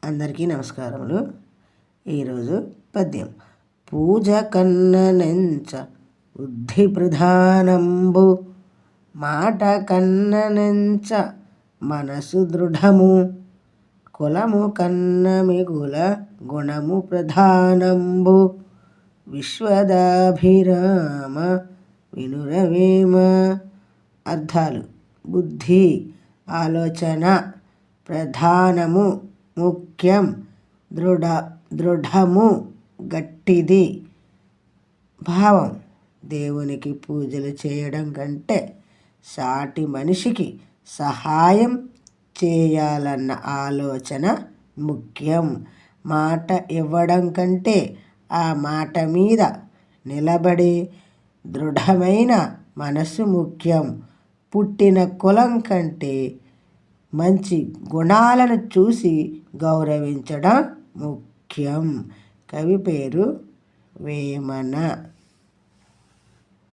అందరికీ నమస్కారములు. ఈరోజు పద్యం. పూజ కన్ననెంచ బుద్ధి ప్రధానంబు, మాట కన్ననెంచ మనసు దృఢము, కులము కన్న మిగుల గుణము ప్రధానంబు, విశ్వదాభిరామ వినురవేమ. అర్థాలు: బుద్ధి ఆలోచన ప్రధానము ముఖ్యం, దృఢము గట్టిది. భావం: దేవునికి పూజలు చేయడం కంటే సాటి మనిషికి సహాయం చేయాలన్న ఆలోచన ముఖ్యం. మాట ఇవ్వడం కంటే ఆ మాట మీద నిలబడే దృఢమైన మనసు ముఖ్యం. పుట్టిన కులం కంటే మంచి గుణాలను చూసి గౌరవించడం ముఖ్యం. కవి పేరు వేమన.